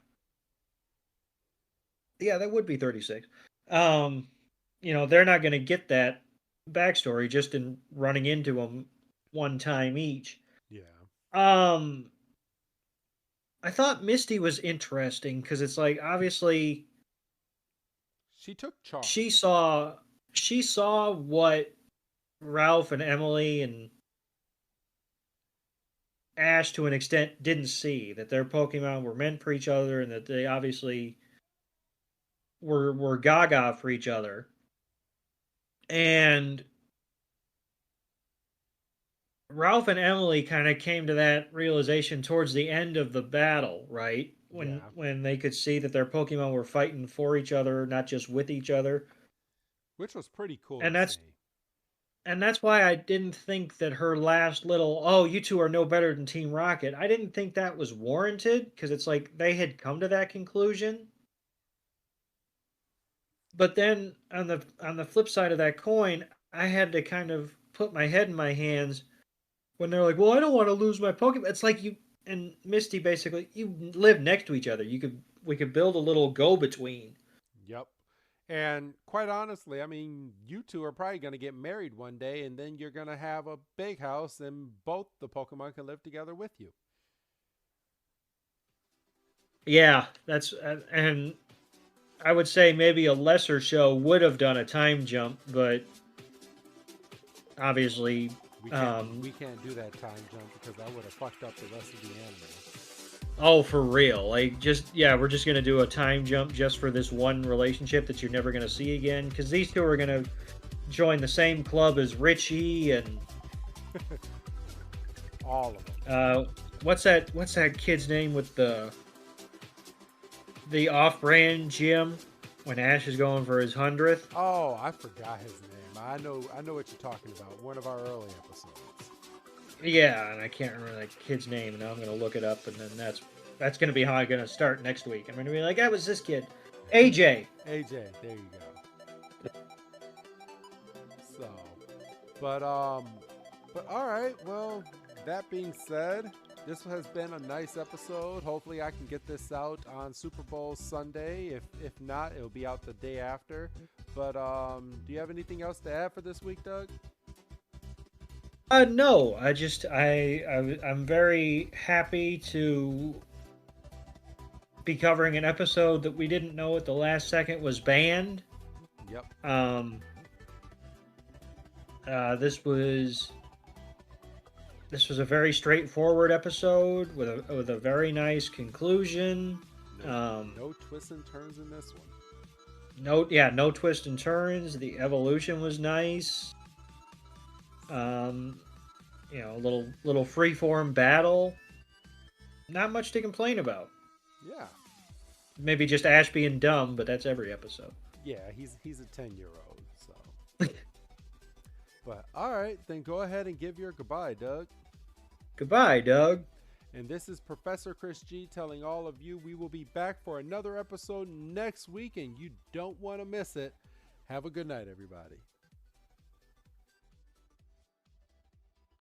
Yeah, that would be 36. They're not going to get that backstory just in running into them one time each. Yeah. I thought Misty was interesting because it's like, obviously she took charge. She saw what Ralph and Emily and Ash to an extent didn't see, that their Pokemon were meant for each other and that they obviously were gaga for each other. And Ralph and Emily kind of came to that realization towards the end of the battle, right? When they could see that their Pokemon were fighting for each other, not just with each other. Which was pretty cool to see. And that's why I didn't think that her last little, oh, you two are no better than Team Rocket, I didn't think that was warranted, because it's like they had come to that conclusion. But then on the flip side of that coin, I had to kind of put my head in my hands when they're like, well, I don't want to lose my Pokemon. It's like you and Misty, basically, you live next to each other. We could build a little go-between. Yep. And quite honestly, I mean, you two are probably going to get married one day, and then you're going to have a big house, and both the Pokemon can live together with you. Yeah, and I would say maybe a lesser show would have done a time jump, but obviously we can't do that time jump because I would have fucked up the rest of the anime. Oh, for real. Like, we're just going to do a time jump just for this one relationship that you're never going to see again. Because these two are going to join the same club as Richie and... All of them. What's that kid's name with the off-brand gym when Ash is going for his 100th? Oh, I forgot his name. I know what you're talking about. One of our early episodes. Yeah, and I can't remember that kid's name, and now I'm gonna look it up, and then that's gonna be how I'm gonna start next week. I'm gonna be like, that was this kid, AJ. AJ, there you go. So, but all right. Well, that being said, this has been a nice episode. Hopefully, I can get this out on Super Bowl Sunday. If not, it'll be out the day after. But do you have anything else to add for this week, Doug? No, I'm very happy to be covering an episode that we didn't know at the last second was banned. Yep. This was a very straightforward episode with a very nice conclusion. No twists and turns in this one. No twists and turns. The evolution was nice. Little freeform battle. Not much to complain about. Yeah. Maybe just Ash being dumb, but that's every episode. Yeah, he's a 10-year-old, so. But all right, then go ahead and give your goodbye, Doug. Goodbye, Doug. And this is Professor Chris G telling all of you we will be back for another episode next week, and you don't want to miss it. Have a good night, everybody.